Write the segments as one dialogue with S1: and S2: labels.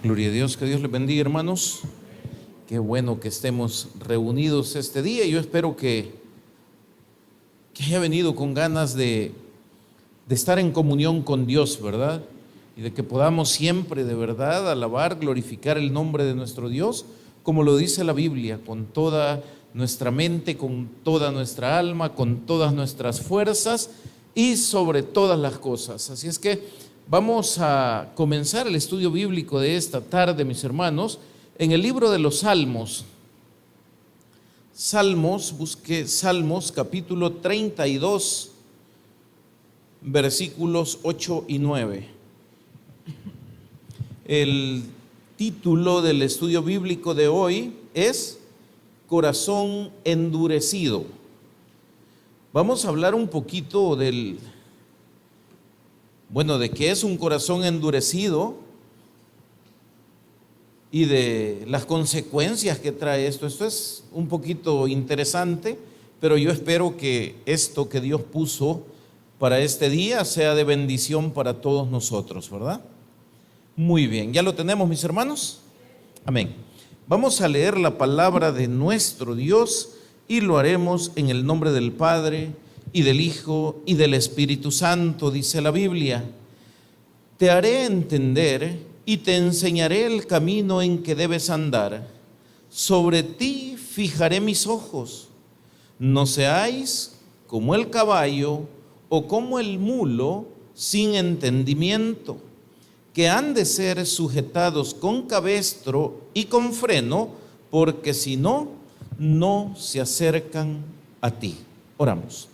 S1: Gloria a Dios, que Dios les bendiga, hermanos. Qué bueno que estemos reunidos este día. Yo espero que haya venido con ganas de estar en comunión con Dios, ¿verdad? Y de que podamos siempre de verdad alabar, glorificar el nombre de nuestro Dios, como lo dice la Biblia, con toda nuestra mente, con toda nuestra alma, con todas nuestras fuerzas y sobre todas las cosas. Así es que vamos a comenzar el estudio bíblico de esta tarde, mis hermanos, en el libro de los Salmos. Busque Salmos capítulo 32, versículos 8 y 9. El título del estudio bíblico de hoy es Corazón endurecido. Vamos a hablar un poquito de qué es un corazón endurecido y de las consecuencias que trae esto. Esto es un poquito interesante, pero yo espero que esto que Dios puso para este día sea de bendición para todos nosotros, ¿verdad? Muy bien, ¿ya lo tenemos, mis hermanos? Amén. Vamos a leer la palabra de nuestro Dios y lo haremos en el nombre del Padre y del Hijo y del Espíritu Santo. Dice la Biblia: te haré entender y te enseñaré el camino en que debes andar. Sobre ti fijaré mis ojos. No seáis como el caballo o como el mulo sin entendimiento, que han de ser sujetados con cabestro y con freno, porque si no, no se acercan a ti. Oramos.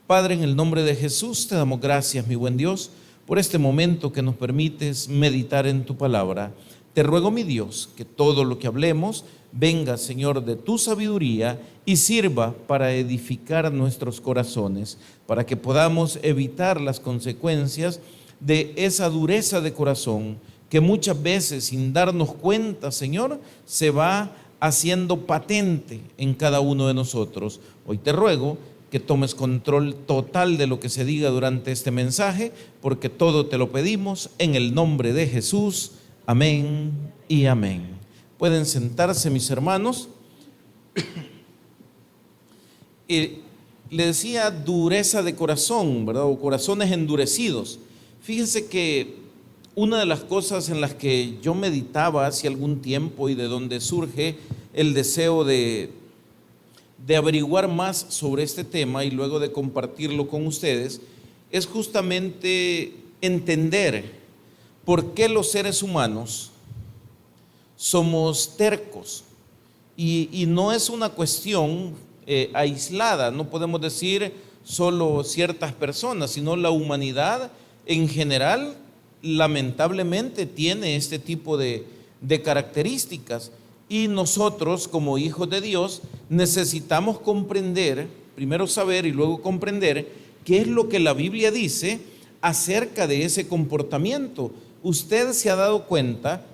S1: Padre, en el nombre de Jesús te damos gracias, mi buen Dios, por este momento que nos permites meditar en tu palabra. Te ruego, mi Dios, que todo lo que hablemos venga, Señor, de tu sabiduría y sirva para edificar nuestros corazones, para que podamos evitar las consecuencias de esa dureza de corazón que muchas veces, sin darnos cuenta, Señor, se va haciendo patente en cada uno de nosotros. Hoy te ruego que tomes control total de lo que se diga durante este mensaje, porque todo te lo pedimos en el nombre de Jesús. Amén y amén. Pueden sentarse, mis hermanos. Le decía dureza de corazón, ¿verdad? O corazones endurecidos. Fíjense que una de las cosas en las que yo meditaba hace algún tiempo y de donde surge el deseo de averiguar más sobre este tema y luego de compartirlo con ustedes, es justamente entender por qué los seres humanos somos tercos. Y no es una cuestión aislada, no podemos decir solo ciertas personas, sino la humanidad en general lamentablemente tiene este tipo de características. Y nosotros, como hijos de Dios, necesitamos comprender, primero saber y luego comprender qué es lo que la Biblia dice acerca de ese comportamiento. Usted se ha dado cuenta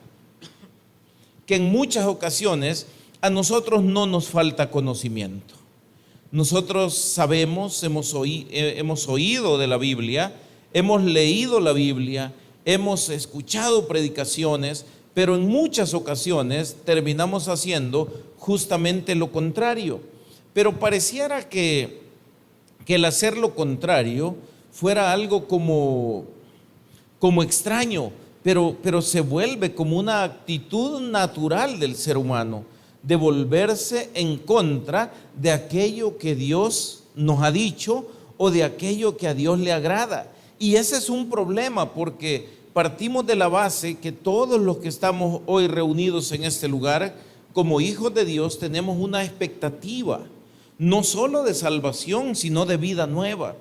S1: que en muchas ocasiones a nosotros no nos falta conocimiento. Nosotros sabemos, hemos oído de la Biblia, hemos leído la Biblia, hemos escuchado predicaciones, pero en muchas ocasiones terminamos haciendo justamente lo contrario. Pero pareciera que el hacer lo contrario fuera algo como extraño, pero se vuelve como una actitud natural del ser humano, de volverse en contra de aquello que Dios nos ha dicho o de aquello que a Dios le agrada. Y ese es un problema, porque partimos de la base que todos los que estamos hoy reunidos en este lugar, como hijos de Dios, tenemos una expectativa, no solo de salvación, sino de vida nueva.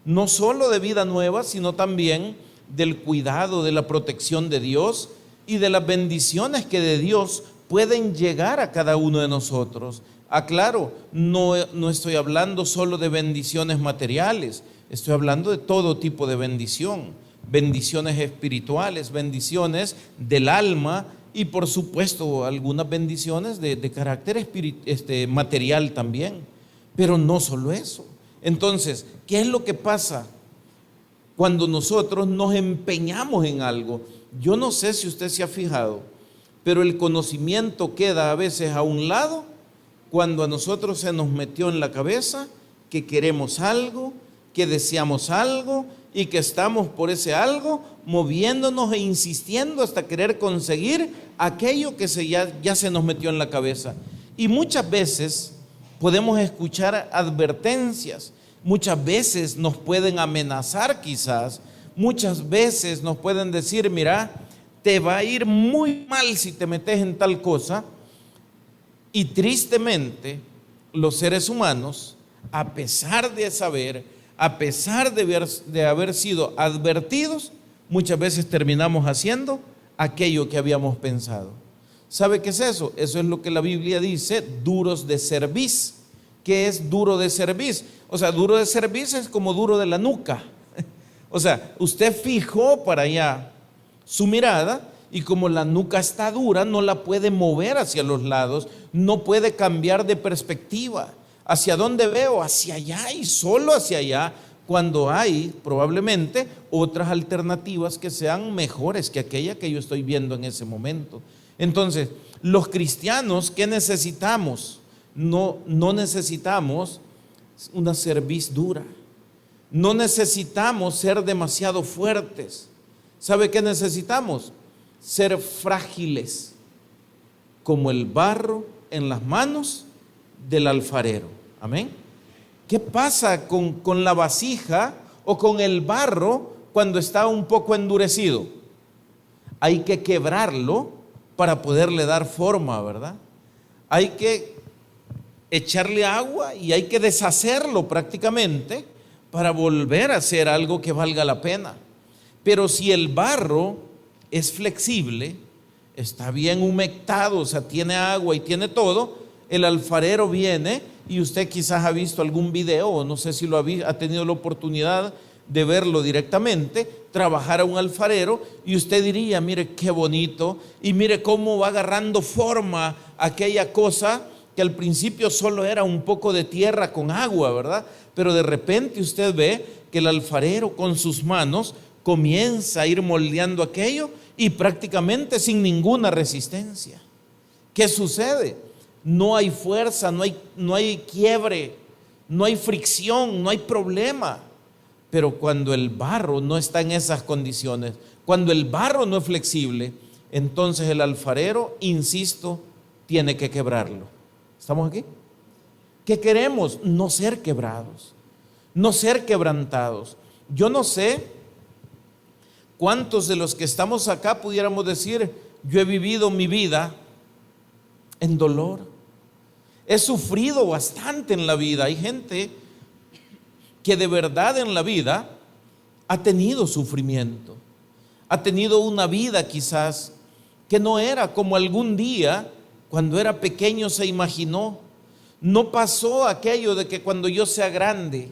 S1: No solo de vida nueva, sino también del cuidado, de la protección de Dios y de las bendiciones que de Dios pueden llegar a cada uno de nosotros. Aclaro, no estoy hablando solo de bendiciones materiales, estoy hablando de todo tipo de bendición. Bendiciones espirituales, bendiciones del alma y por supuesto algunas bendiciones de carácter material también, pero no solo eso. Entonces, ¿qué es lo que pasa cuando nosotros nos empeñamos en algo? yo no sé si usted se ha fijado, pero el conocimiento queda a veces a un lado cuando a nosotros se nos metió en la cabeza que queremos algo, que deseamos algo y que estamos por ese algo moviéndonos e insistiendo hasta querer conseguir aquello que ya se nos metió en la cabeza. Y muchas veces podemos escuchar advertencias, muchas veces nos pueden amenazar quizás, muchas veces nos pueden decir, mira, te va a ir muy mal si te metes en tal cosa. Y tristemente, los seres humanos, a pesar de saber, a pesar de haber sido advertidos, muchas veces terminamos haciendo aquello que habíamos pensado. ¿Sabe qué es eso? Eso es lo que la Biblia dice, duros de cerviz. ¿Qué es duro de cerviz? O sea, duro de cerviz es como duro de la nuca. O sea, usted fijó para allá su mirada y como la nuca está dura, no la puede mover hacia los lados, no puede cambiar de perspectiva. ¿Hacia dónde veo? Hacia allá y solo hacia allá, cuando hay probablemente otras alternativas que sean mejores que aquella que yo estoy viendo en ese momento. Entonces, los cristianos, ¿qué necesitamos? No necesitamos una cerviz dura, no necesitamos ser demasiado fuertes. ¿Sabe qué necesitamos? Ser frágiles, como el barro en las manos del alfarero. Amén. ¿Qué pasa con la vasija o con el barro cuando está un poco endurecido? Hay que quebrarlo para poderle dar forma, ¿verdad? Hay que echarle agua y hay que deshacerlo prácticamente para volver a hacer algo que valga la pena. Pero si el barro es flexible, está bien humectado, o sea, tiene agua y tiene todo, el alfarero viene y usted quizás ha visto algún video, o no sé si ha tenido la oportunidad de verlo directamente, trabajar a un alfarero y usted diría, mire qué bonito y mire cómo va agarrando forma aquella cosa que al principio solo era un poco de tierra con agua, ¿verdad? Pero de repente usted ve que el alfarero con sus manos comienza a ir moldeando aquello y prácticamente sin ninguna resistencia. ¿Qué sucede? No hay fuerza, no hay quiebre, no hay fricción, no hay problema. Pero cuando el barro no está en esas condiciones, cuando el barro no es flexible, entonces el alfarero, insisto, tiene que quebrarlo. ¿Estamos aquí? ¿Qué queremos? No ser quebrados, no ser quebrantados. Yo no sé cuántos de los que estamos acá pudiéramos decir, yo he vivido mi vida en dolor. He sufrido bastante en la vida. Hay gente que de verdad en la vida ha tenido sufrimiento, ha tenido una vida quizás que no era como algún día cuando era pequeño se imaginó. No pasó aquello de que cuando yo sea grande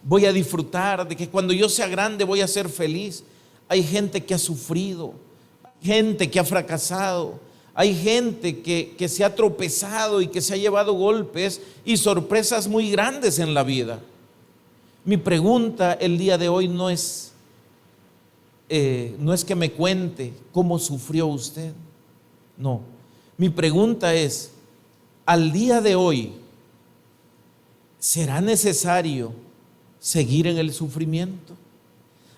S1: voy a disfrutar, de que cuando yo sea grande voy a ser feliz. Hay gente que ha sufrido, gente que ha fracasado, hay gente que se ha tropezado y que se ha llevado golpes y sorpresas muy grandes en la vida. Mi pregunta el día de hoy no es que me cuente cómo sufrió usted. No, mi pregunta es, al día de hoy, ¿será necesario seguir en el sufrimiento?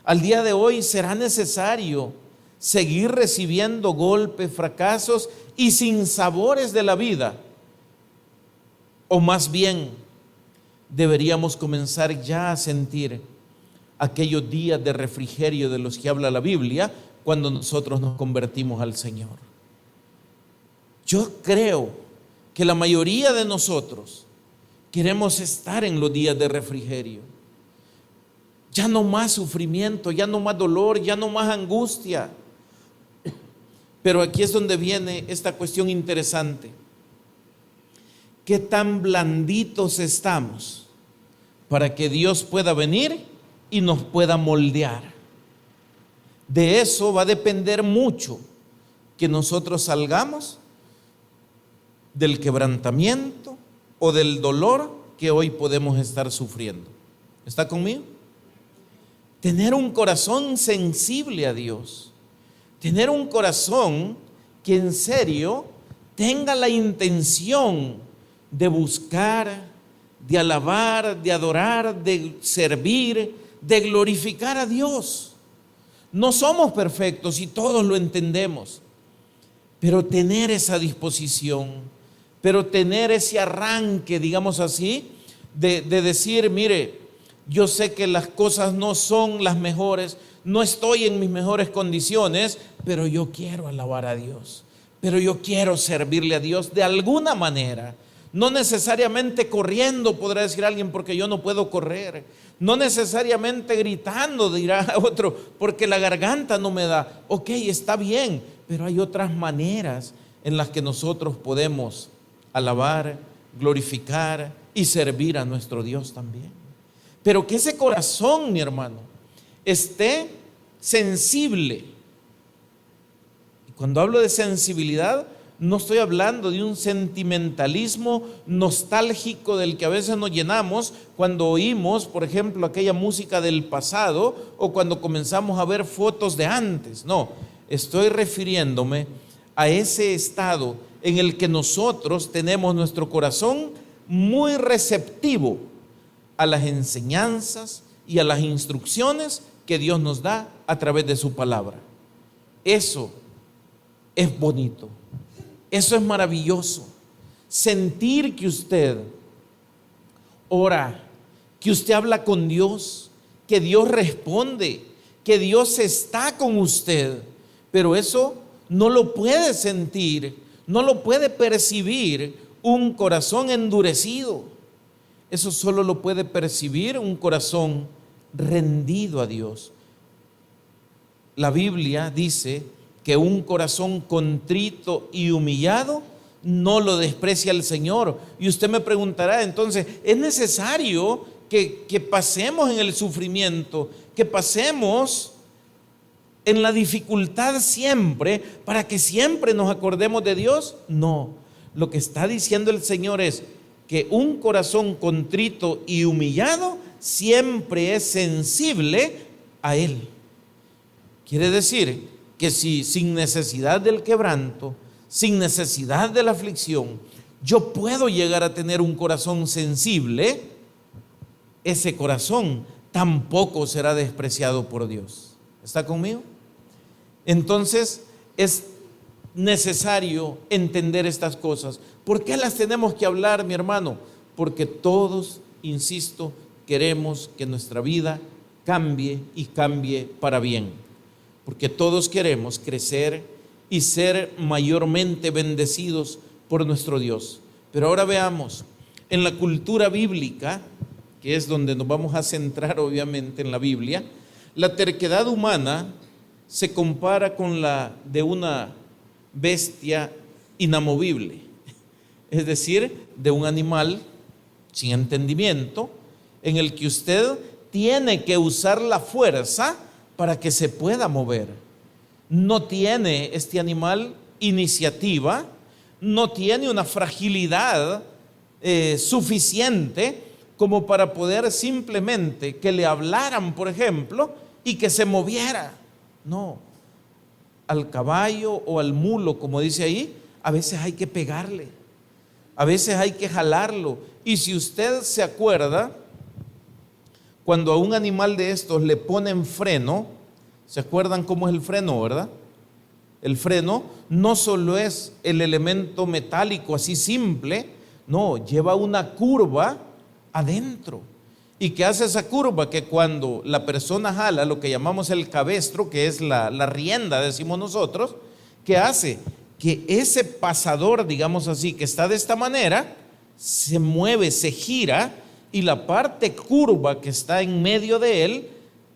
S1: Al día de hoy, ¿será necesario seguir recibiendo golpes, fracasos y sinsabores de la vida? O más bien, deberíamos comenzar ya a sentir aquellos días de refrigerio de los que habla la Biblia cuando nosotros nos convertimos al Señor. Yo creo que la mayoría de nosotros queremos estar en los días de refrigerio. Ya no más sufrimiento, ya no más dolor, ya no más angustia. Pero aquí es donde viene esta cuestión interesante. ¿Qué tan blanditos estamos para que Dios pueda venir y nos pueda moldear? De eso va a depender mucho que nosotros salgamos del quebrantamiento o del dolor que hoy podemos estar sufriendo. ¿Está conmigo? tener un corazón sensible a Dios, tener un corazón que en serio tenga la intención de buscar, de alabar, de adorar, de servir, de glorificar a Dios. No somos perfectos y todos lo entendemos, pero tener esa disposición, pero tener ese arranque, digamos así, de decir, mire, yo sé que las cosas no son las mejores, no estoy en mis mejores condiciones, pero yo quiero alabar a Dios, pero yo quiero servirle a Dios de alguna manera. No necesariamente corriendo, podrá decir alguien, porque yo no puedo correr. No necesariamente gritando, dirá otro, porque la garganta no me da. Ok, está bien, pero hay otras maneras en las que nosotros podemos alabar, glorificar y servir a nuestro Dios también. Pero que ese corazón, mi hermano, esté sensible. Y cuando hablo de sensibilidad, no estoy hablando de un sentimentalismo nostálgico del que a veces nos llenamos cuando oímos, por ejemplo, aquella música del pasado o cuando comenzamos a ver fotos de antes. No, estoy refiriéndome a ese estado en el que nosotros tenemos nuestro corazón muy receptivo a las enseñanzas y a las instrucciones que Dios nos da a través de su palabra. Eso es bonito. Eso es maravilloso, sentir que usted ora, que usted habla con Dios, que Dios responde, que Dios está con usted, pero eso no lo puede sentir, no lo puede percibir un corazón endurecido. Eso solo lo puede percibir un corazón rendido a Dios. La Biblia dice que un corazón contrito y humillado no lo desprecia el Señor. Y usted me preguntará, entonces, ¿es necesario que pasemos en el sufrimiento, que pasemos en la dificultad siempre, para que siempre nos acordemos de Dios? No, lo que está diciendo el Señor es que un corazón contrito y humillado siempre es sensible a Él. Quiere decir que si sin necesidad del quebranto, sin necesidad de la aflicción, yo puedo llegar a tener un corazón sensible, ese corazón tampoco será despreciado por Dios. ¿Está conmigo? Entonces es necesario entender estas cosas. ¿Por qué las tenemos que hablar, mi hermano? Porque todos, insisto, queremos que nuestra vida cambie y cambie para bien. Porque todos queremos crecer y ser mayormente bendecidos por nuestro Dios. Pero ahora veamos, en la cultura bíblica, que es donde nos vamos a centrar obviamente en la Biblia, la terquedad humana se compara con la de una bestia inamovible, es decir, de un animal sin entendimiento, en el que usted tiene que usar la fuerza para que se pueda mover. No tiene este animal iniciativa, no tiene una fragilidad suficiente como para poder simplemente que le hablaran, por ejemplo, y que se moviera. No, al caballo o al mulo, como dice ahí, a veces hay que pegarle, a veces hay que jalarlo. Y si usted se acuerda, cuando a un animal de estos le ponen freno, ¿se acuerdan cómo es el freno, verdad? El freno no solo es el elemento metálico así simple, no, lleva una curva adentro. ¿Y qué hace esa curva? Que cuando la persona jala lo que llamamos el cabestro, que es la rienda, decimos nosotros, ¿qué hace? Que ese pasador, digamos así, que está de esta manera, se mueve, se gira, y la parte curva que está en medio de él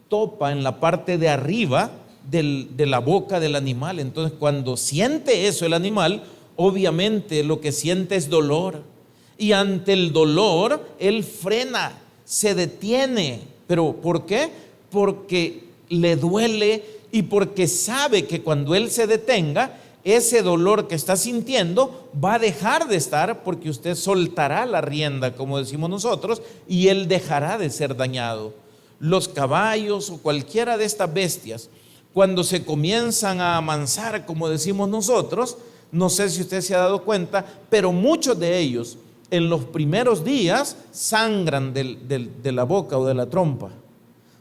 S1: topa en la parte de arriba de la boca del animal. Entonces, cuando siente eso el animal, obviamente lo que siente es dolor, y ante el dolor él frena, se detiene. ¿Pero por qué? Porque le duele y porque sabe que cuando él se detenga, ese dolor que está sintiendo va a dejar de estar, porque usted soltará la rienda, como decimos nosotros, y él dejará de ser dañado. los caballos o cualquiera de estas bestias, cuando se comienzan a amansar, como decimos nosotros, no sé si usted se ha dado cuenta, pero muchos de ellos en los primeros días sangran de la boca o de la trompa.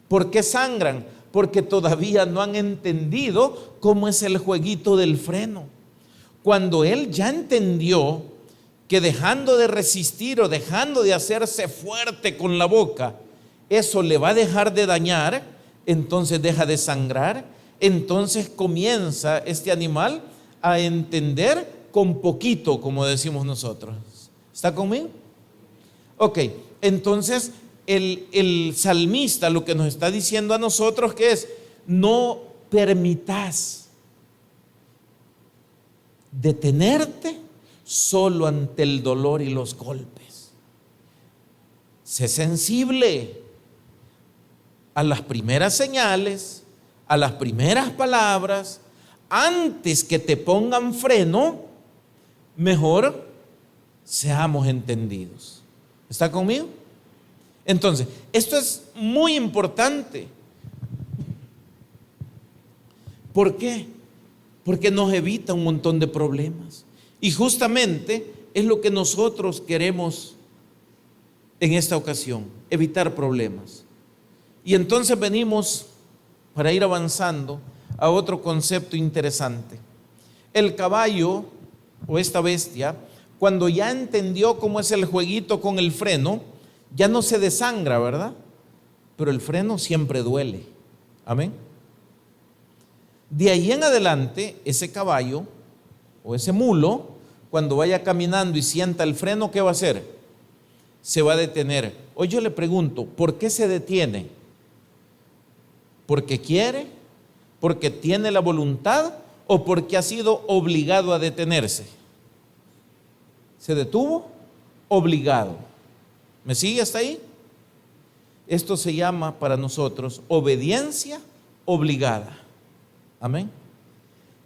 S1: ¿Por qué sangran? Porque todavía no han entendido cómo es el jueguito del freno. Cuando él ya entendió que dejando de resistir o dejando de hacerse fuerte con la boca, eso le va a dejar de dañar, entonces deja de sangrar, entonces comienza este animal a entender con poquito, como decimos nosotros. ¿Está conmigo? Ok, entonces el salmista lo que nos está diciendo a nosotros que es: no permitas detenerte solo ante el dolor y los golpes. Sé sensible a las primeras señales, a las primeras palabras. Antes que te pongan freno, mejor seamos entendidos. ¿Está conmigo? Entonces, esto es muy importante. ¿Por qué? Porque nos evita un montón de problemas. Y justamente es lo que nosotros queremos en esta ocasión, evitar problemas. Y entonces venimos, para ir avanzando, a otro concepto interesante. El caballo o esta bestia, cuando ya entendió cómo es el jueguito con el freno, ya no se desangra, ¿verdad? Pero el freno siempre duele. Amén. De ahí en adelante, ese caballo o ese mulo, cuando vaya caminando y sienta el freno, ¿qué va a hacer? Se va a detener. Hoy yo le pregunto, ¿por qué se detiene? ¿Porque quiere? ¿Porque tiene la voluntad? ¿O porque ha sido obligado a detenerse? ¿Se detuvo? Obligado. ¿Me sigue hasta ahí? Esto se llama para nosotros obediencia obligada. Amén.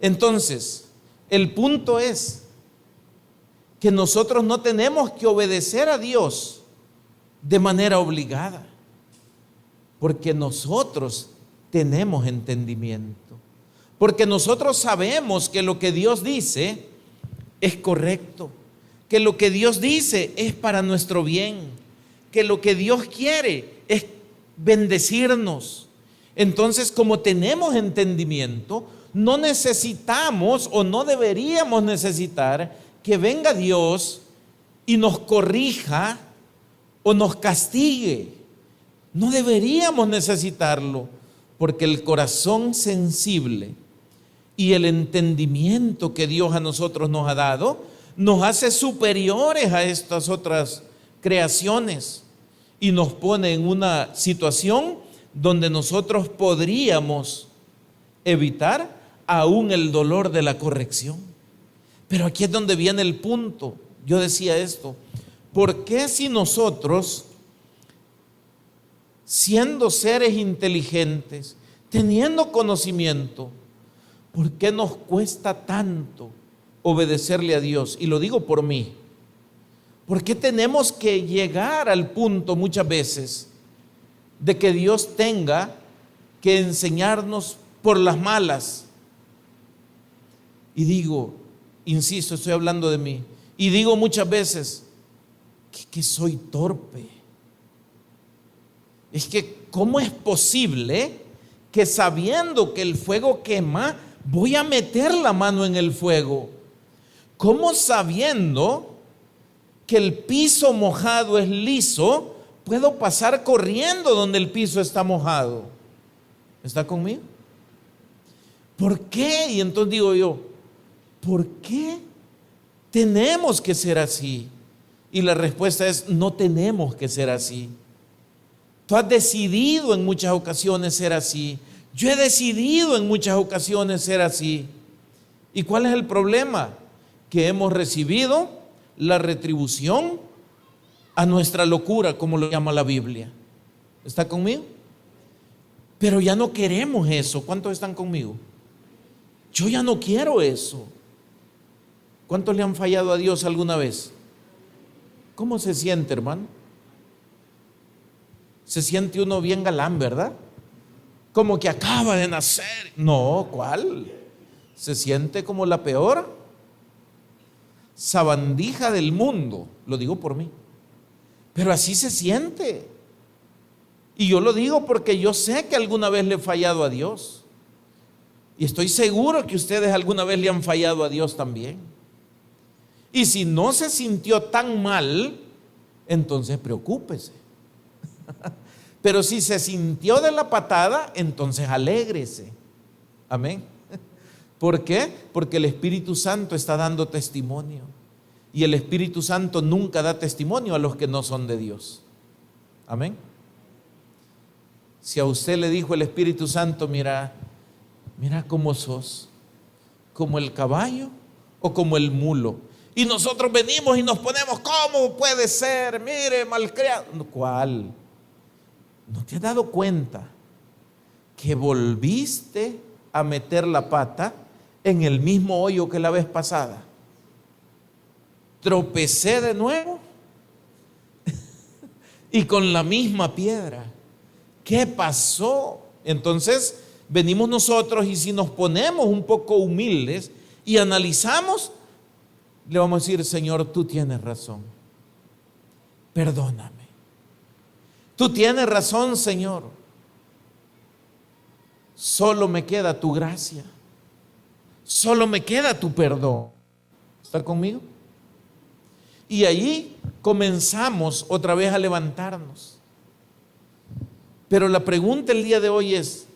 S1: Entonces, el punto es que nosotros no tenemos que obedecer a Dios de manera obligada, porque nosotros tenemos entendimiento, porque nosotros sabemos que lo que Dios dice es correcto, que lo que Dios dice es para nuestro bien, que lo que Dios quiere es bendecirnos. Entonces, como tenemos entendimiento, no necesitamos o no deberíamos necesitar que venga Dios y nos corrija o nos castigue. No deberíamos necesitarlo, porque el corazón sensible y el entendimiento que Dios a nosotros nos ha dado nos hace superiores a estas otras creaciones y nos pone en una situación donde nosotros podríamos evitar aún el dolor de la corrección. Pero aquí es donde viene el punto. Yo decía esto: ¿por qué si nosotros, siendo seres inteligentes, teniendo conocimiento, por qué nos cuesta tanto obedecerle a Dios? Y lo digo por mí. ¿Por qué tenemos que llegar al punto muchas veces de que Dios tenga que enseñarnos por las malas? Y digo, insisto, estoy hablando de mí, y digo muchas veces que soy torpe. Es que ¿cómo es posible que sabiendo que el fuego quema, voy a meter la mano en el fuego? ¿Cómo sabiendo que el piso mojado es liso, puedo pasar corriendo donde el piso está mojado? ¿Está conmigo? ¿Por qué? Y entonces digo yo, ¿por qué tenemos que ser así? Y la respuesta es: no tenemos que ser así. Tú has decidido en muchas ocasiones ser así. Yo he decidido en muchas ocasiones ser así. ¿Y cuál es el problema? Que hemos recibido la retribución a nuestra locura, como lo llama la Biblia. ¿Está conmigo? Pero ya no queremos eso. ¿Cuántos están conmigo? Yo ya no quiero eso. ¿Cuántos le han fallado a Dios alguna vez? ¿Cómo se siente, hermano? Se siente uno bien galán, ¿verdad? Como que acaba de nacer. No, ¿cuál? Se siente como la peor sabandija del mundo. Lo digo por mí. Pero así se siente. Y yo lo digo porque yo sé que alguna vez le he fallado a Dios. Y estoy seguro que ustedes alguna vez le han fallado a Dios también. Y si no se sintió tan mal, entonces preocúpese. Pero si se sintió de la patada, entonces alégrese. Amén. ¿Por qué? Porque el Espíritu Santo está dando testimonio. Y el Espíritu Santo nunca da testimonio a los que no son de Dios. Amén. Si a usted le dijo el Espíritu Santo, mira cómo sos, como el caballo o como el mulo. Y nosotros venimos y nos ponemos, ¿cómo puede ser? Mire, malcriado. ¿Cuál? ¿No te has dado cuenta que volviste a meter la pata en el mismo hoyo que la vez pasada? Tropecé de nuevo y con la misma piedra. ¿Qué pasó? Entonces venimos nosotros y si nos ponemos un poco humildes y analizamos, le vamos a decir, Señor, tú tienes razón. Perdóname. Tú tienes razón, Señor. Solo me queda tu gracia. Solo me queda tu perdón. ¿Está conmigo? Y allí comenzamos otra vez a levantarnos. Pero la pregunta el día de hoy es,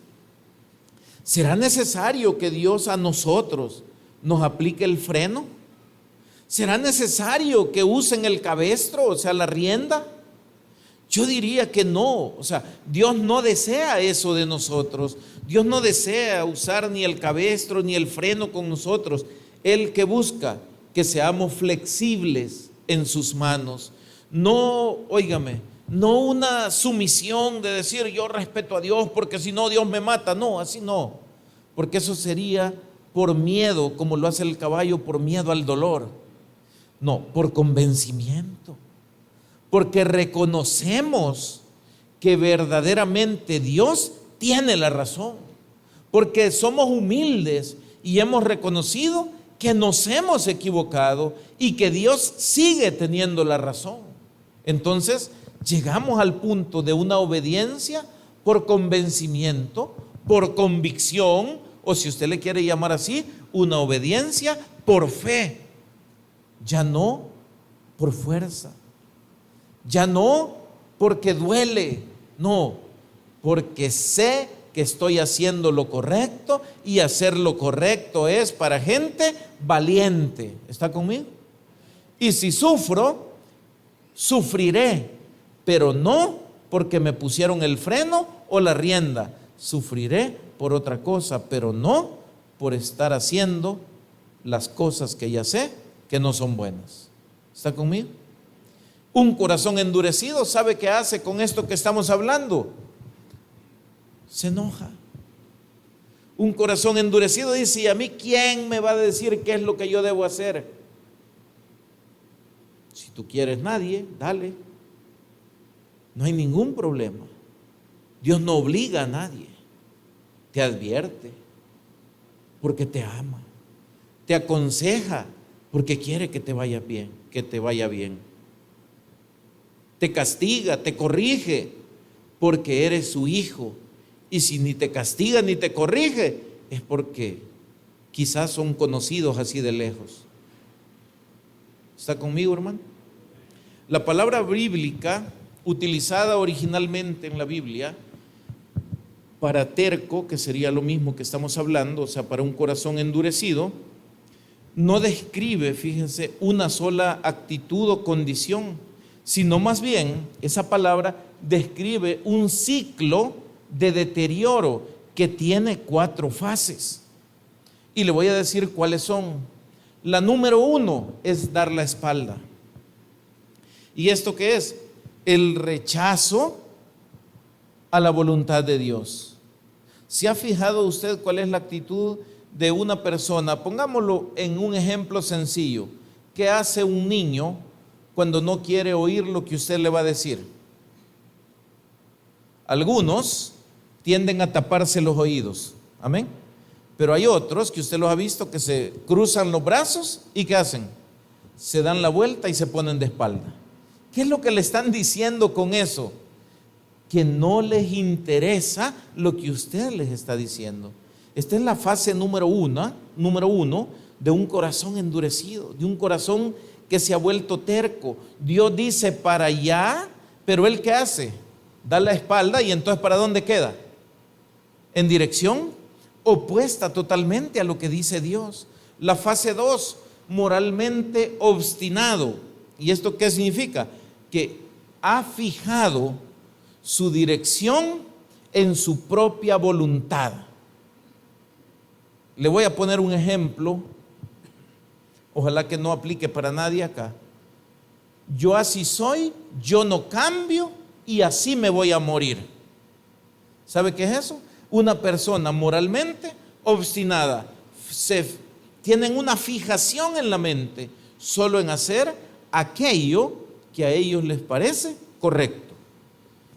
S1: ¿será necesario que Dios a nosotros nos aplique el freno? ¿Será necesario que usen el cabestro, o sea, la rienda? Yo diría que no. O sea, Dios no desea eso de nosotros. Dios no desea usar ni el cabestro ni el freno con nosotros. Él que busca que seamos flexibles en sus manos. No, óigame, no una sumisión de decir yo respeto a Dios porque si no Dios me mata. No, así no. Porque eso sería por miedo, como lo hace el caballo, por miedo al dolor. No, por convencimiento. Porque reconocemos que verdaderamente Dios tiene la razón. Porque somos humildes y hemos reconocido que nos hemos equivocado y que Dios sigue teniendo la razón. Entonces llegamos al punto de una obediencia por convencimiento, por convicción, o si usted le quiere llamar así, una obediencia por fe. Ya no por fuerza. Ya no porque duele, no, porque sé que estoy haciendo lo correcto y hacer lo correcto es para gente valiente. ¿Está conmigo? Y si sufro, sufriré, pero no porque me pusieron el freno o la rienda. Sufriré por otra cosa, pero no por estar haciendo las cosas que ya sé que no son buenas. ¿Está conmigo? Un corazón endurecido, ¿sabe qué hace con esto que estamos hablando? Se enoja. Un corazón endurecido dice, ¿y a mí quién me va a decir qué es lo que yo debo hacer? Si tú quieres nadie, dale. No hay ningún problema. Dios no obliga a nadie. Te advierte porque te ama. Te aconseja porque quiere que te vaya bien, que te vaya bien. Te castiga, te corrige, porque eres su hijo. Y si ni te castiga ni te corrige, es porque quizás son conocidos así de lejos. ¿Está conmigo, hermano? La palabra bíblica, utilizada originalmente en la Biblia, para terco, que sería lo mismo que estamos hablando, o sea, para un corazón endurecido, no describe, fíjense, una sola actitud o condición, sino más bien esa palabra describe un ciclo de deterioro que tiene 4 fases. Y le voy a decir cuáles son. La número 1 es dar la espalda. ¿Y esto qué es? El rechazo a la voluntad de Dios. ¿Se ha fijado usted cuál es la actitud de una persona? Pongámoslo en un ejemplo sencillo. ¿Qué hace un niño cuando no quiere oír lo que usted le va a decir? Algunos tienden a taparse los oídos, amén. Pero hay otros que usted los ha visto que se cruzan los brazos y ¿qué hacen? Se dan la vuelta y se ponen de espalda. ¿Qué es lo que le están diciendo con eso? Que no les interesa lo que usted les está diciendo. Esta es la fase número uno de un corazón endurecido, de un corazón que se ha vuelto terco. Dios dice para allá, pero él ¿qué hace? Da la espalda y entonces ¿para dónde queda? En dirección opuesta totalmente a lo que dice Dios. La fase 2, moralmente obstinado. ¿Y esto qué significa? Que ha fijado su dirección en su propia voluntad. Le voy a poner un ejemplo, ojalá que no aplique para nadie acá. Yo así soy, yo no cambio y así me voy a morir. ¿Sabe qué es eso? Una persona moralmente obstinada, tienen una fijación en la mente solo en hacer aquello que a ellos les parece correcto.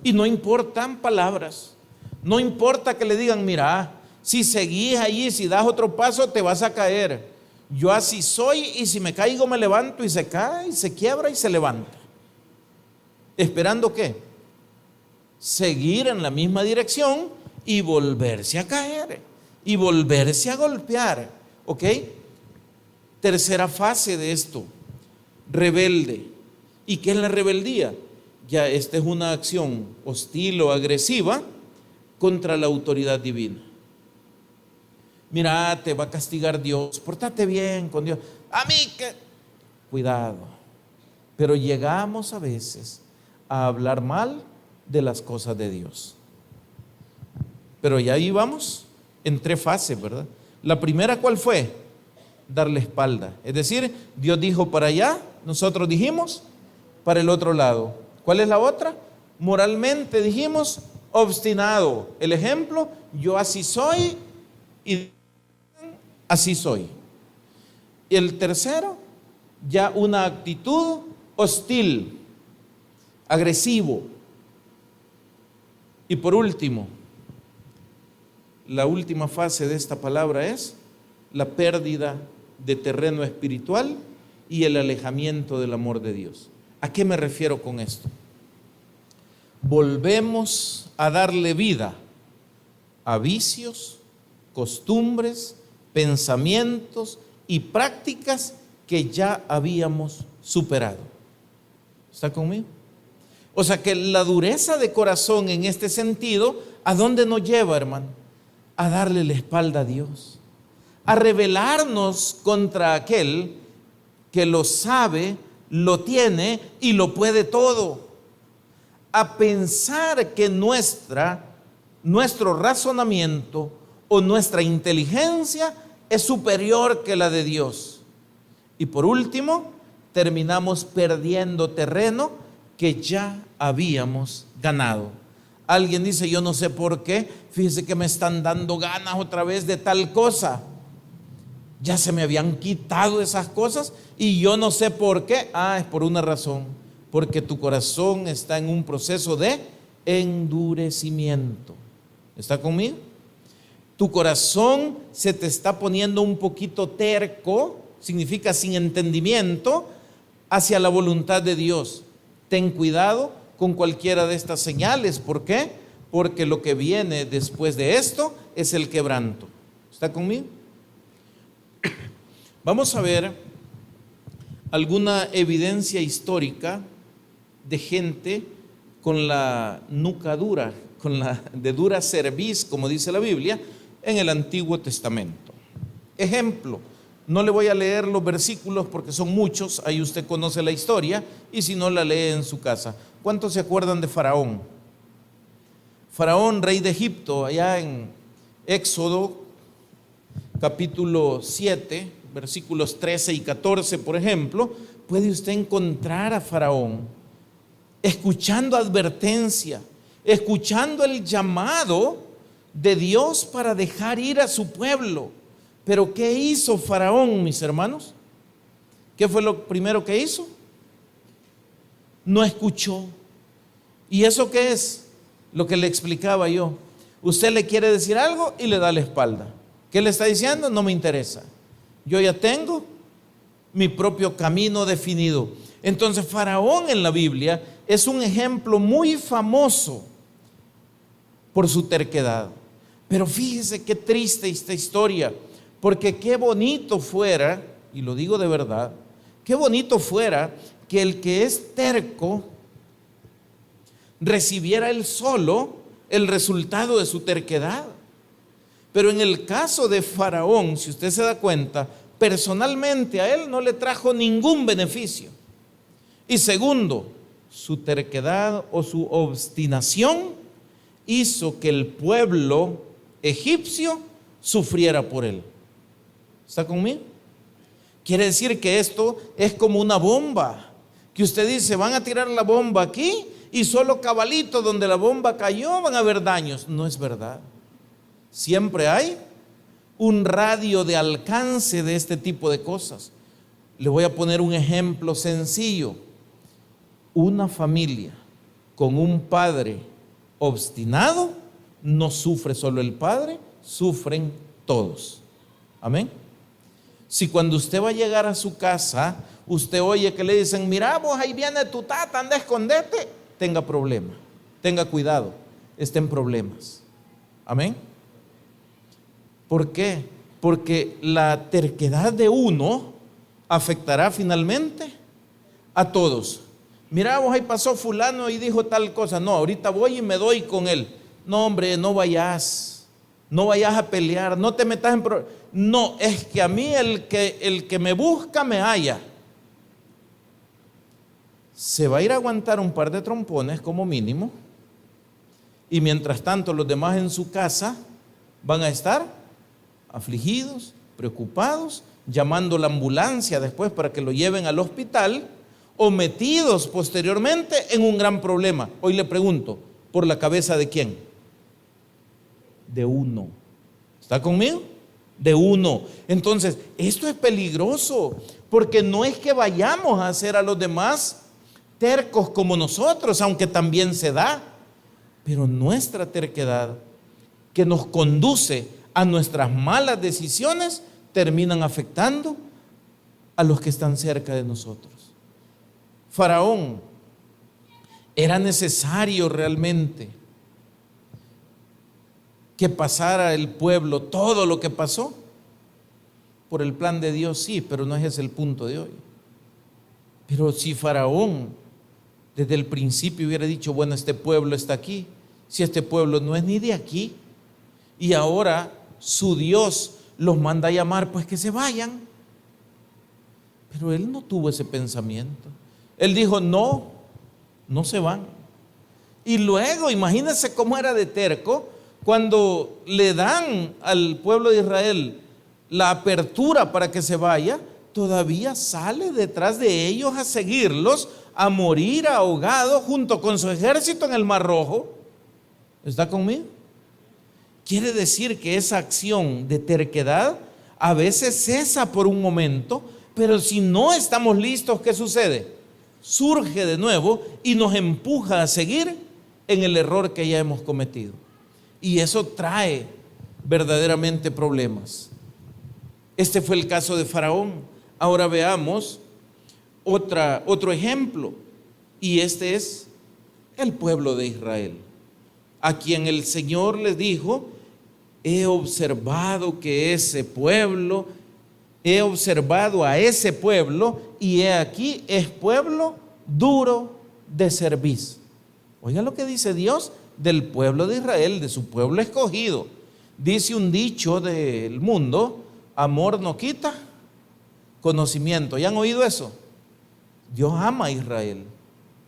S1: Y no importan palabras, no importa que le digan, mira, si seguís allí, si das otro paso te vas a caer. Yo así soy y si me caigo me levanto, y se cae y se quiebra y se levanta. ¿Esperando qué? Seguir en la misma dirección y volverse a caer y volverse a golpear. ¿Ok? Tercera fase de esto, rebelde. ¿Y qué es la rebeldía? Ya esta es una acción hostil o agresiva contra la autoridad divina. Mira, te va a castigar Dios, pórtate bien con Dios. A mí que... Cuidado. Pero llegamos a veces a hablar mal de las cosas de Dios. Pero ya ahí vamos en 3 fases, ¿verdad? La primera, ¿cuál fue? Darle espalda. Es decir, Dios dijo para allá, nosotros dijimos para el otro lado. ¿Cuál es la otra? Moralmente dijimos obstinado. El ejemplo, yo así soy y así soy. Y el tercero, ya una actitud hostil, agresivo. Y por último, la última fase de esta palabra es la pérdida de terreno espiritual y el alejamiento del amor de Dios. ¿A qué me refiero con esto? Volvemos a darle vida a vicios, costumbres, pensamientos y prácticas que ya habíamos superado. ¿Está conmigo? O sea que la dureza de corazón en este sentido, ¿a dónde nos lleva, hermano? A darle la espalda a Dios, a rebelarnos contra aquel que lo sabe, lo tiene y lo puede todo, a pensar que nuestro razonamiento o nuestra inteligencia es superior que la de Dios. Y por último, terminamos perdiendo terreno que ya habíamos ganado. Alguien dice, yo no sé por qué, fíjese que me están dando ganas otra vez de tal cosa. Ya se me habían quitado esas cosas y yo no sé por qué. Es por una razón, porque tu corazón está en un proceso de endurecimiento. ¿Está conmigo? Tu corazón se te está poniendo un poquito terco, significa sin entendimiento, hacia la voluntad de Dios. Ten cuidado con cualquiera de estas señales. ¿Por qué? Porque lo que viene después de esto es el quebranto. ¿Está conmigo? Vamos a ver alguna evidencia histórica de gente con la nuca dura, de dura cerviz, como dice la Biblia, en el Antiguo Testamento. Ejemplo, no le voy a leer los versículos porque son muchos, ahí usted conoce la historia, y si no, la lee en su casa. ¿Cuántos se acuerdan de Faraón? Faraón, rey de Egipto, allá en Éxodo capítulo 7, versículos 13 y 14, por ejemplo, puede usted encontrar a Faraón escuchando advertencia, escuchando el llamado de Dios para dejar ir a su pueblo. Pero ¿qué hizo Faraón, mis hermanos? ¿Qué fue lo primero que hizo? No escuchó. ¿Y eso qué es? lo que le explicaba yo. Usted le quiere decir algo y le da la espalda. ¿Qué le está diciendo? No me interesa. Yo ya tengo mi propio camino definido. Entonces, Faraón en la Biblia es un ejemplo muy famoso por su terquedad. Pero fíjese qué triste esta historia, porque qué bonito fuera, y lo digo de verdad, qué bonito fuera que el que es terco recibiera él solo el resultado de su terquedad. Pero en el caso de Faraón, si usted se da cuenta, personalmente a él no le trajo ningún beneficio. Y segundo, su terquedad o su obstinación hizo que el pueblo egipcio sufriera por él. ¿Está conmigo? Quiere decir que esto es como una bomba, que usted dice, van a tirar la bomba aquí y solo cabalito donde la bomba cayó van a haber daños. No es verdad. Siempre hay un radio de alcance de este tipo de cosas. Le voy a poner un ejemplo sencillo. Una familia con un padre obstinado, no sufre solo el padre, sufren todos. Amén. Si cuando usted va a llegar a su casa, usted oye que le dicen, mira vos, ahí viene tu tata, anda, escondete, tenga problema, tenga cuidado, esté en problemas. Amén. ¿Por qué? Porque la terquedad de uno afectará finalmente a todos. Mira vos, ahí pasó fulano y dijo tal cosa. No, ahorita voy y me doy con él. No, hombre, no vayas a pelear, no te metas en problemas. No, es que a mí el que me busca me halla. Se va a ir a aguantar un par de trompones como mínimo, y mientras tanto los demás en su casa van a estar afligidos, preocupados, llamando la ambulancia después para que lo lleven al hospital, o metidos posteriormente en un gran problema. Hoy le pregunto, ¿por la cabeza de quién? De uno. ¿Está conmigo? De uno. Entonces, esto es peligroso, porque no es que vayamos a hacer a los demás tercos como nosotros, aunque también se da, pero nuestra terquedad que nos conduce a nuestras malas decisiones terminan afectando a los que están cerca de nosotros. Faraón, era necesario realmente que pasara el pueblo todo lo que pasó. Por el plan de Dios sí, pero no es ese el punto de hoy. Pero si Faraón desde el principio hubiera dicho, bueno, este pueblo está aquí, si este pueblo no es ni de aquí, y ahora su Dios los manda a llamar, pues que se vayan. Pero él no tuvo ese pensamiento. Él dijo, no se van. Y luego, imagínense cómo era de terco, cuando le dan al pueblo de Israel la apertura para que se vaya, todavía sale detrás de ellos a seguirlos, a morir ahogado junto con su ejército en el Mar Rojo. ¿Está conmigo? Quiere decir que esa acción de terquedad a veces cesa por un momento, pero si no estamos listos, ¿qué sucede? Surge de nuevo y nos empuja a seguir en el error que ya hemos cometido. Y eso trae verdaderamente problemas. Este fue el caso de Faraón. Ahora veamos otro ejemplo, y este es el pueblo de Israel, a quien el Señor les dijo, he observado a ese pueblo, y he aquí es pueblo duro de cerviz. Oiga lo que dice Dios del pueblo de Israel, de su pueblo escogido. Dice un dicho del mundo, amor no quita conocimiento. ¿Ya han oído eso? Dios ama a Israel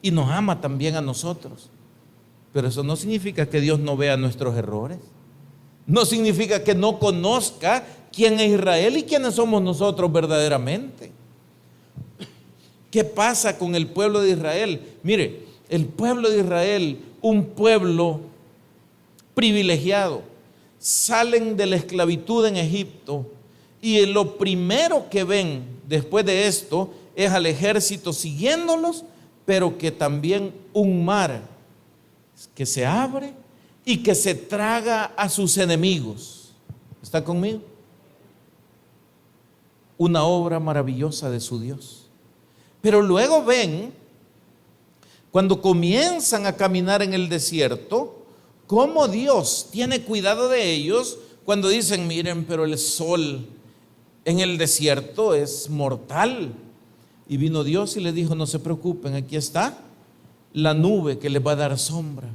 S1: y nos ama también a nosotros. Pero eso no significa que Dios no vea nuestros errores. No significa que no conozca quién es Israel y quiénes somos nosotros verdaderamente. ¿Qué pasa con el pueblo de Israel? Mire, el pueblo de Israel, un pueblo privilegiado, salen de la esclavitud en Egipto, y lo primero que ven después de esto es al ejército siguiéndolos, pero que también un mar que se abre y que se traga a sus enemigos. ¿Está conmigo? Una obra maravillosa de su Dios. Pero luego ven, cuando comienzan a caminar en el desierto, cómo Dios tiene cuidado de ellos cuando dicen, miren, pero el sol en el desierto es mortal. Y vino Dios y les dijo, no se preocupen, aquí está la nube que les va a dar sombra.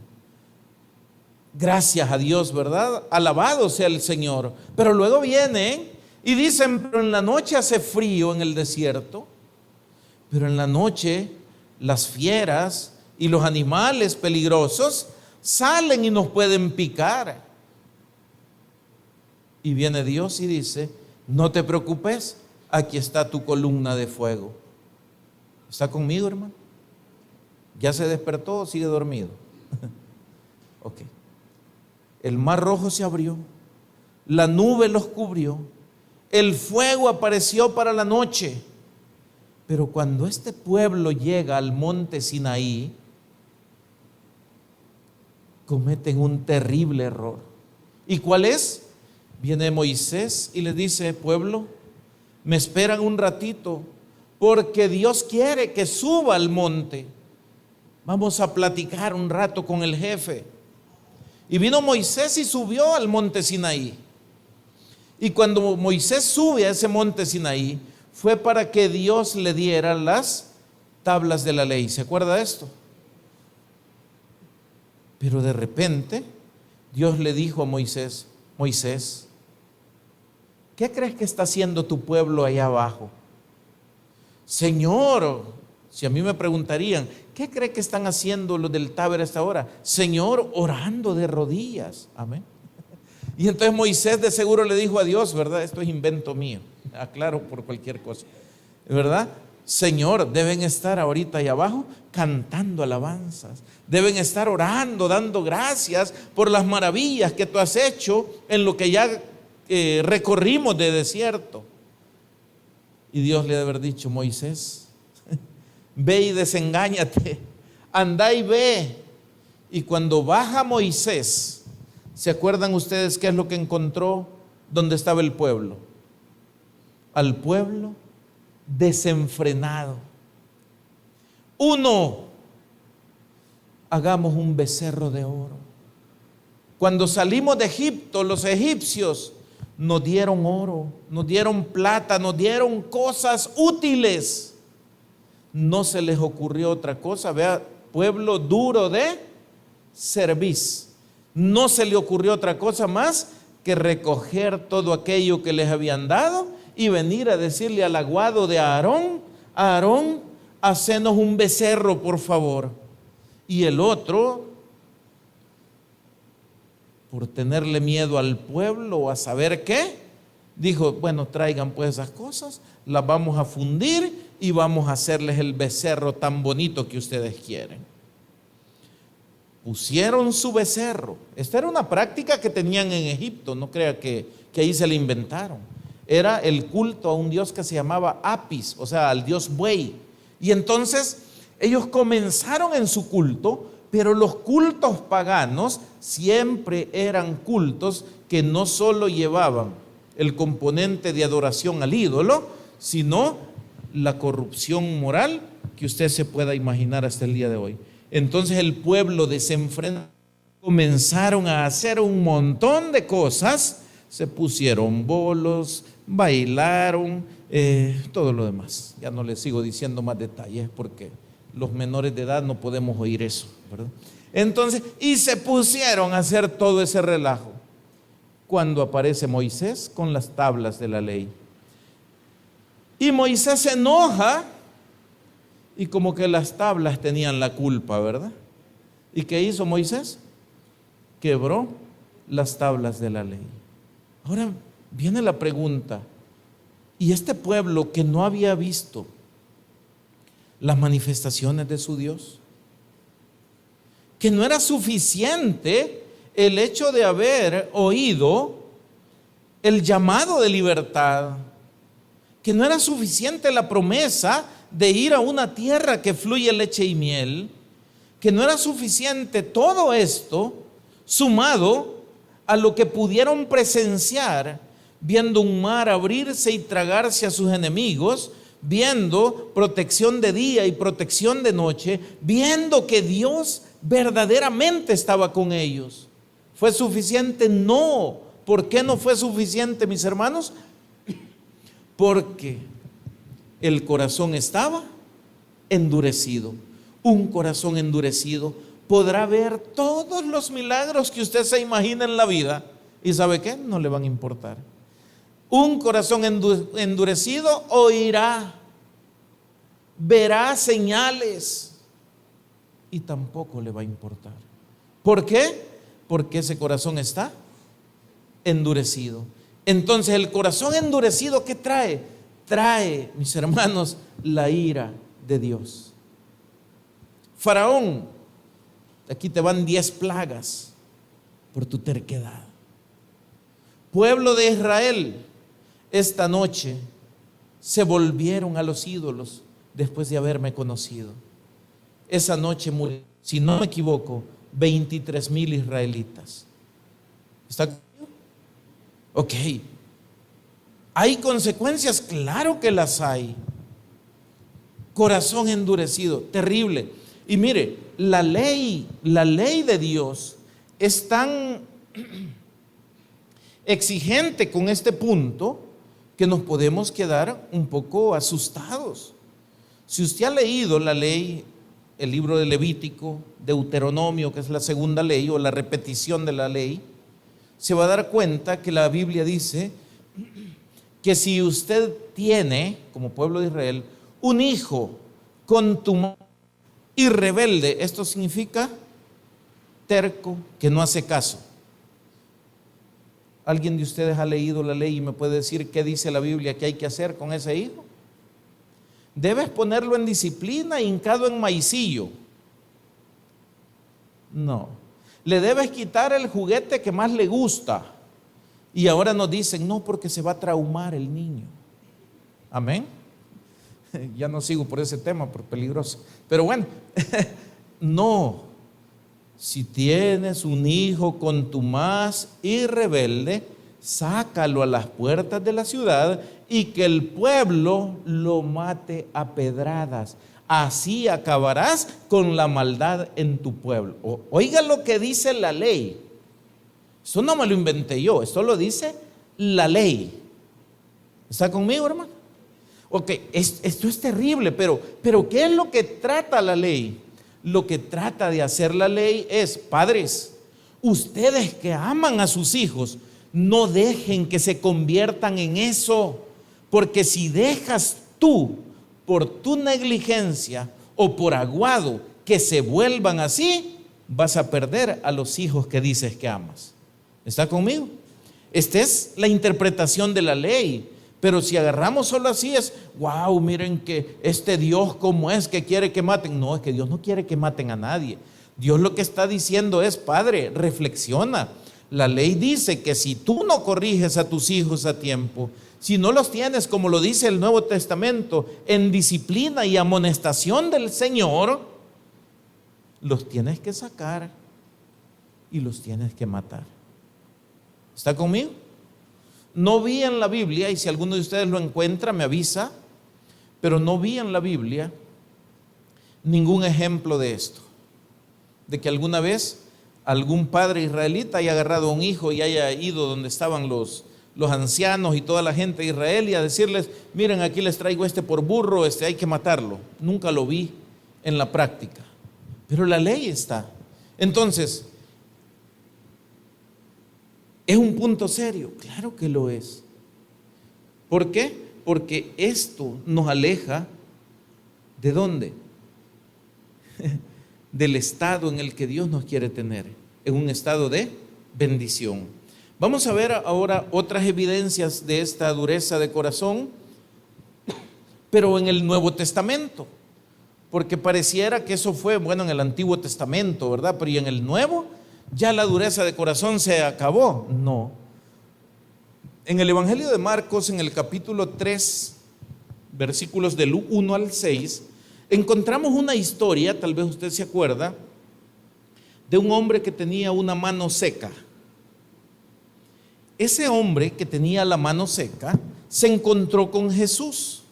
S1: Gracias a Dios, ¿verdad? Alabado sea el Señor. Pero luego vienen y dicen, pero en la noche hace frío en el desierto. Pero en la noche las fieras y los animales peligrosos salen y nos pueden picar. Y viene Dios y dice, no te preocupes, aquí está tu columna de fuego. ¿Está conmigo, hermano? ¿Ya se despertó o sigue dormido? Ok. El mar rojo se abrió, la nube los cubrió, el fuego apareció para la noche. Pero cuando este pueblo llega al monte Sinaí, cometen un terrible error. ¿Y cuál es? Viene Moisés y les dice, pueblo, me esperan un ratito, porque Dios quiere que suba al monte. Vamos a platicar un rato con el jefe. Y vino Moisés y subió al monte Sinaí. Y cuando Moisés sube a ese monte Sinaí, fue para que Dios le diera las tablas de la ley. ¿Se acuerda de esto? Pero de repente, Dios le dijo a Moisés, Moisés, ¿qué crees que está haciendo tu pueblo allá abajo? Señor, si a mí me preguntarían, ¿qué cree que están haciendo los del Táber a esta hora? Señor, orando de rodillas. Amén. Y entonces Moisés de seguro le dijo a Dios, ¿verdad? Esto es invento mío, aclaro por cualquier cosa, ¿verdad? Señor, deben estar ahorita ahí abajo cantando alabanzas, deben estar orando, dando gracias por las maravillas que tú has hecho en lo que ya recorrimos de desierto. Y Dios le ha de haber dicho, Moisés, ve y desengáñate, anda y ve. Y cuando baja Moisés, ¿se acuerdan ustedes qué es lo que encontró donde estaba el pueblo? Al pueblo desenfrenado. Uno, hagamos un becerro de oro. Cuando salimos de Egipto, los egipcios nos dieron oro, nos dieron plata, nos dieron cosas útiles. No se les ocurrió otra cosa. Vea, pueblo duro de cerviz. No se le ocurrió otra cosa más que recoger todo aquello que les habían dado y venir a decirle al aguado de Aarón, Aarón, hacenos un becerro, por favor. Y el otro, por tenerle miedo al pueblo o a saber qué, dijo, bueno, traigan pues esas cosas, las vamos a fundir y vamos a hacerles el becerro tan bonito que ustedes quieren. Pusieron su becerro. Esta era una práctica que tenían en Egipto, no crea que ahí se la inventaron. Era el culto a un dios que se llamaba Apis, o sea, al dios buey. Y entonces ellos comenzaron en su culto, pero los cultos paganos siempre eran cultos que no solo llevaban el componente de adoración al ídolo, sino la corrupción moral que usted se pueda imaginar hasta el día de hoy. Entonces el pueblo desenfrenado comenzaron a hacer un montón de cosas, se pusieron bolos, bailaron, todo lo demás. Ya no les sigo diciendo más detalles porque los menores de edad no podemos oír eso, ¿verdad? Entonces, y se pusieron a hacer todo ese relajo. Cuando aparece Moisés con las tablas de la ley. Y Moisés se enoja y como que las tablas tenían la culpa, ¿verdad? ¿Y qué hizo Moisés? Quebró las tablas de la ley. Ahora viene la pregunta, ¿y este pueblo que no había visto las manifestaciones de su Dios? Que no era suficiente el hecho de haber oído el llamado de libertad, que no era suficiente la promesa de ir a una tierra que fluye leche y miel, que no era suficiente todo esto, sumado a lo que pudieron presenciar viendo un mar abrirse y tragarse a sus enemigos, viendo protección de día y protección de noche, viendo que Dios verdaderamente estaba con ellos. ¿Fue suficiente? No. ¿Por qué no fue suficiente, mis hermanos? Porque el corazón estaba endurecido. Un corazón endurecido podrá ver todos los milagros que usted se imagina en la vida y ¿sabe qué? No le van a importar. Un corazón endurecido oirá, verá señales y tampoco le va a importar. ¿Por qué? Porque ese corazón está endurecido. Entonces el corazón endurecido, ¿qué trae? Trae, mis hermanos, la ira de Dios. Faraón, aquí te van 10 plagas por tu terquedad. Pueblo de Israel, esta noche se volvieron a los ídolos después de haberme conocido. Esa noche murió, si no me equivoco, 23,000 israelitas. ¿Está conmigo? Ok. ¿Hay consecuencias? Claro que las hay. Corazón endurecido, terrible. Y mire, la ley de Dios es tan exigente con este punto que nos podemos quedar un poco asustados. Si usted ha leído la ley, el libro de Levítico, Deuteronomio, que es la segunda ley o la repetición de la ley, se va a dar cuenta que la Biblia dice que si usted tiene, como pueblo de Israel, un hijo contumaz y rebelde, esto significa terco, que no hace caso. ¿Alguien de ustedes ha leído la ley y me puede decir qué dice la Biblia que hay que hacer con ese hijo? Debes ponerlo en disciplina, hincado en maicillo. No. Le debes quitar el juguete que más le gusta. Y ahora nos dicen, no, porque se va a traumar el niño. Amén. Ya no sigo por ese tema, por peligroso. Pero bueno, no. Si tienes un hijo contumaz y rebelde, sácalo a las puertas de la ciudad y que el pueblo lo mate a pedradas. Así acabarás con la maldad en tu pueblo. Oiga lo que dice la ley. Esto no me lo inventé yo, esto lo dice la ley. ¿Está conmigo, hermano? Ok, esto es terrible, pero ¿qué es lo que trata la ley? Lo que trata de hacer la ley es, padres, ustedes que aman a sus hijos, no dejen que se conviertan en eso, porque si dejas tú, por tu negligencia o por aguado, que se vuelvan así, vas a perder a los hijos que dices que amas. ¿Está conmigo? Esta es la interpretación de la ley. Pero si agarramos solo así es, wow, miren que este Dios cómo es que quiere que maten. No, es que Dios no quiere que maten a nadie. Dios lo que está diciendo es, padre, reflexiona. La ley dice que si tú no corriges a tus hijos a tiempo, si no los tienes, como lo dice el Nuevo Testamento, en disciplina y amonestación del Señor, los tienes que sacar y los tienes que matar. ¿Está conmigo? No vi en la Biblia, y si alguno de ustedes lo encuentra me avisa, pero no vi en la Biblia ningún ejemplo de esto, de que alguna vez algún padre israelita haya agarrado a un hijo y haya ido donde estaban los ancianos y toda la gente de Israel y a decirles, miren, aquí les traigo por burro, hay que matarlo. Nunca lo vi en la práctica, pero la ley está. Entonces, ¿es un punto serio? Claro que lo es. ¿Por qué? Porque esto nos aleja ¿de dónde? Del estado en el que Dios nos quiere tener, en un estado de bendición. Vamos a ver ahora otras evidencias de esta dureza de corazón, pero en el Nuevo Testamento, porque pareciera que eso fue, bueno, en el Antiguo Testamento, ¿verdad? Pero ¿y en el Nuevo? ¿Ya la dureza de corazón se acabó? No. En el Evangelio de Marcos, en el capítulo 3, versículos del 1 al 6, encontramos una historia, tal vez usted se acuerda, de un hombre que tenía una mano seca. Ese hombre que tenía la mano seca se encontró con Jesús.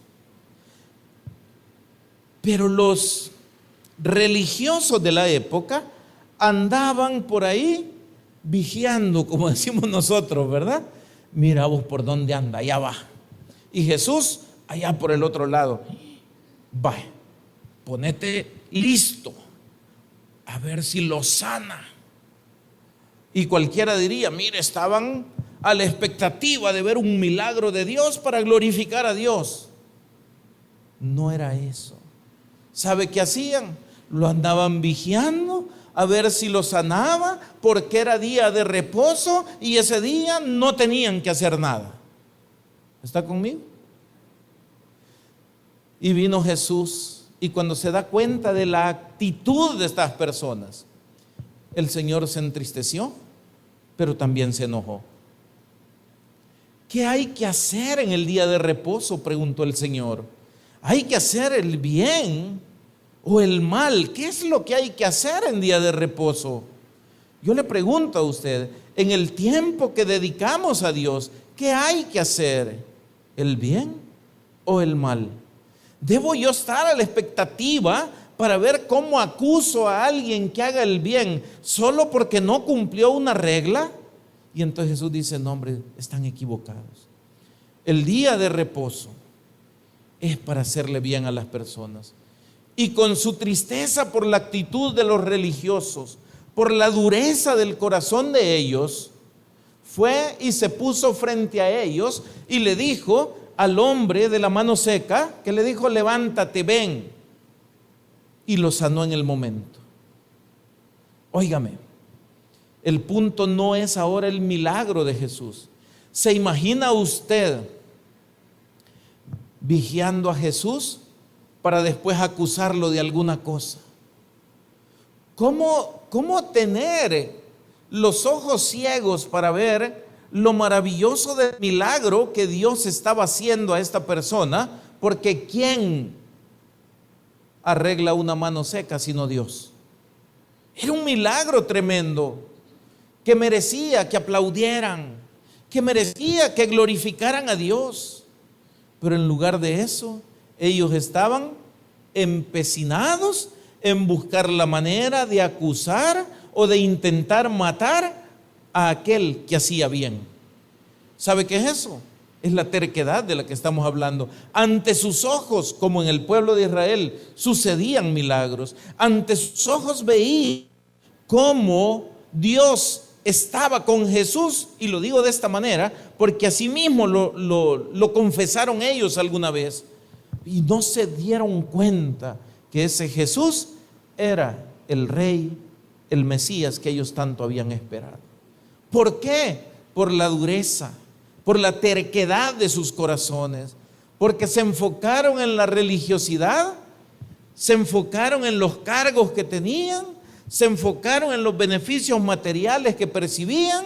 S1: Pero los religiosos de la época andaban por ahí vigiando, como decimos nosotros, ¿verdad? Mira vos por dónde anda, allá va. Y Jesús allá por el otro lado. Va, ponete listo a ver si lo sana. Y cualquiera diría, mire, estaban a la expectativa de ver un milagro de Dios para glorificar a Dios. No era eso. ¿Sabe qué hacían? Lo andaban vigiando a ver si lo sanaba, porque era día de reposo y ese día no tenían que hacer nada. ¿Está conmigo? Y vino Jesús, y cuando se da cuenta de la actitud de estas personas, el Señor se entristeció, pero también se enojó. ¿Qué hay que hacer en el día de reposo?, preguntó el Señor. ¿Hay que hacer el bien o el mal? ¿Qué es lo que hay que hacer en día de reposo? Yo le pregunto a usted, en el tiempo que dedicamos a Dios, ¿qué hay que hacer? ¿El bien o el mal? ¿Debo yo estar a la expectativa para ver cómo acuso a alguien que haga el bien solo porque no cumplió una regla? Y entonces Jesús dice, no, hombre, están equivocados. El día de reposo es para hacerle bien a las personas. Y con su tristeza por la actitud de los religiosos, por la dureza del corazón de ellos, fue y se puso frente a ellos y le dijo al hombre de la mano seca, que le dijo, levántate, ven, y lo sanó en el momento. Óigame, el punto no es ahora el milagro de Jesús. ¿Se imagina usted vigiando a Jesús para después acusarlo de alguna cosa? ¿Cómo tener los ojos ciegos para ver lo maravilloso del milagro que Dios estaba haciendo a esta persona? Porque ¿quién arregla una mano seca sino Dios? Era un milagro tremendo que merecía que aplaudieran, que merecía que glorificaran a Dios. Pero en lugar de eso, ellos estaban empecinados en buscar la manera de acusar o de intentar matar a aquel que hacía bien. ¿Sabe qué es eso? Es la terquedad de la que estamos hablando. Ante sus ojos, como en el pueblo de Israel, sucedían milagros. Ante sus ojos veía cómo Dios estaba con Jesús, y lo digo de esta manera porque así mismo lo confesaron ellos alguna vez, y no se dieron cuenta que ese Jesús era el Rey, el Mesías que ellos tanto habían esperado. ¿Por qué? Por la dureza, por la terquedad de sus corazones, porque se enfocaron en la religiosidad, se enfocaron en los cargos que tenían, se enfocaron en los beneficios materiales que percibían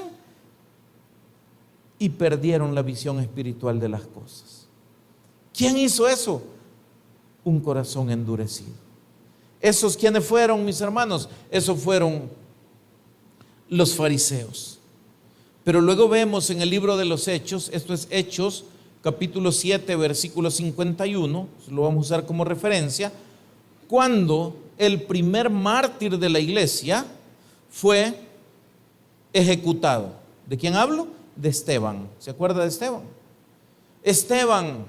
S1: y perdieron la visión espiritual de las cosas. ¿Quién hizo eso? Un corazón endurecido. ¿Esos quiénes fueron, mis hermanos? Esos fueron los fariseos. Pero luego vemos en el libro de los Hechos, esto es Hechos capítulo 7, versículo 51, lo vamos a usar como referencia, cuando el primer mártir de la iglesia fue ejecutado. ¿De quién hablo? De Esteban. ¿Se acuerda de Esteban? Esteban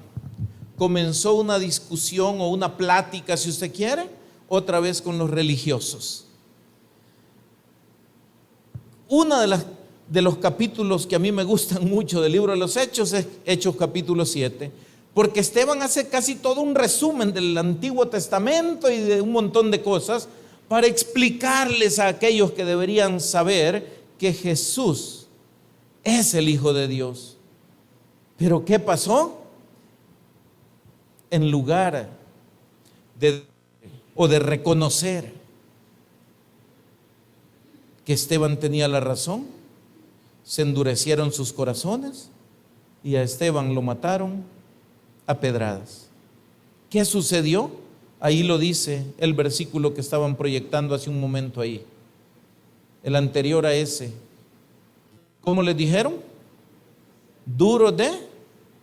S1: comenzó una discusión o una plática, si usted quiere, otra vez con los religiosos. Uno de los capítulos que a mí me gustan mucho del libro de los Hechos es Hechos capítulo 7, porque Esteban hace casi todo un resumen del Antiguo Testamento y de un montón de cosas para explicarles a aquellos que deberían saber que Jesús es el Hijo de Dios. Pero ¿qué pasó? En lugar de reconocer que Esteban tenía la razón, se endurecieron sus corazones y a Esteban lo mataron a pedradas. ¿Qué sucedió? Ahí lo dice el versículo que estaban proyectando hace un momento ahí. el anterior a ese. ¿Cómo les dijeron? Duros de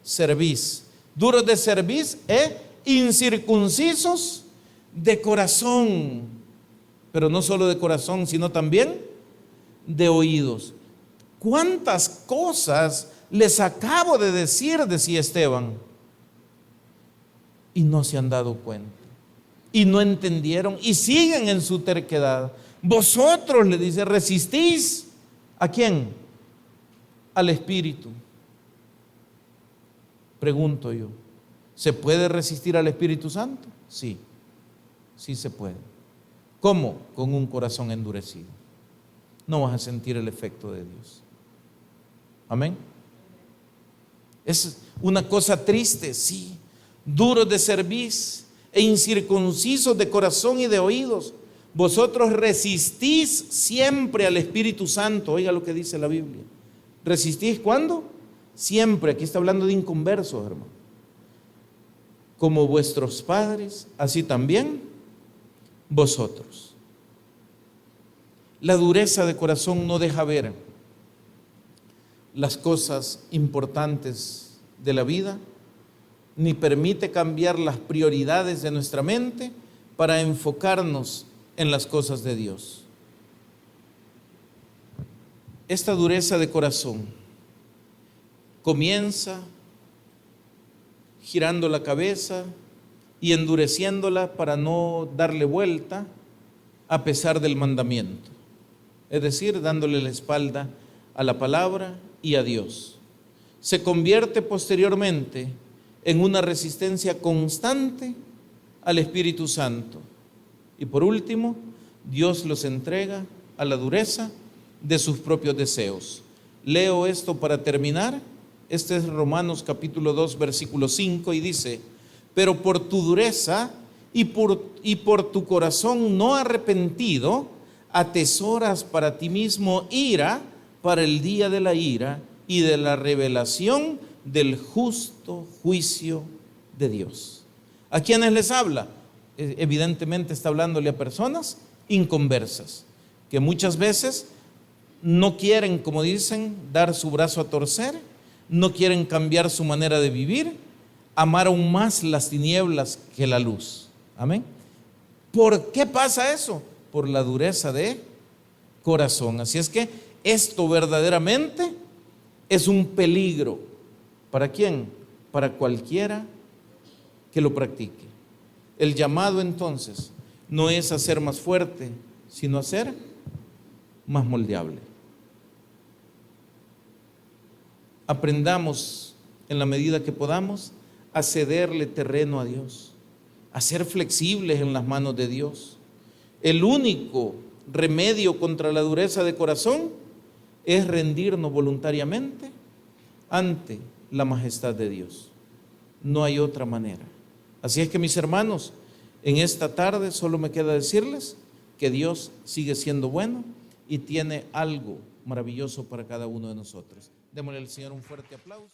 S1: cerviz. Duros de cerviz e incircuncisos de corazón. Pero no solo de corazón, sino también de oídos. ¿Cuántas cosas les acabo de decir? Decía Esteban. Y no se han dado cuenta. Y no entendieron. Y siguen en su terquedad. Vosotros, le dice, resistís. ¿A quién? Al Espíritu. Pregunto yo, ¿se puede resistir al Espíritu Santo? Sí, sí se puede. ¿Cómo? Con un corazón endurecido. No vas a sentir el efecto de Dios. Amén. Es una cosa triste, sí. Duros de cerviz e incircuncisos de corazón y de oídos. Vosotros resistís siempre al Espíritu Santo. Oiga lo que dice la Biblia. ¿Resistís cuándo? Siempre. Aquí está hablando de inconversos, hermano. Como vuestros padres, así también vosotros. La dureza de corazón no deja ver las cosas importantes de la vida, ni permite cambiar las prioridades de nuestra mente para enfocarnos en las cosas de Dios. Esta dureza de corazón comienza girando la cabeza y endureciéndola para no darle vuelta a pesar del mandamiento. Es decir, dándole la espalda a la palabra y a Dios. Se convierte posteriormente en una resistencia constante al Espíritu Santo. Y por último, Dios los entrega a la dureza de sus propios deseos. Leo esto para terminar. Este es Romanos capítulo 2, versículo 5, y dice: pero por tu dureza y por tu corazón no arrepentido, atesoras para ti mismo ira para el día de la ira y de la revelación del justo juicio de Dios. ¿A quiénes les habla? Evidentemente está hablándole a personas inconversas, que muchas veces no quieren, como dicen, dar su brazo a torcer, no quieren cambiar su manera de vivir, amar aún más las tinieblas que la luz. Amén. ¿Por qué pasa eso? Por la dureza de corazón. Así es que esto verdaderamente es un peligro. ¿Para quién? Para cualquiera que lo practique. El llamado entonces no es a ser más fuerte, sino a ser más moldeable. Aprendamos en la medida que podamos a cederle terreno a Dios, a ser flexibles en las manos de Dios. El único remedio contra la dureza de corazón es rendirnos voluntariamente ante la majestad de Dios. No hay otra manera. Así es que, mis hermanos, en esta tarde solo me queda decirles que Dios sigue siendo bueno y tiene algo maravilloso para cada uno de nosotros. Démosle al Señor un fuerte aplauso.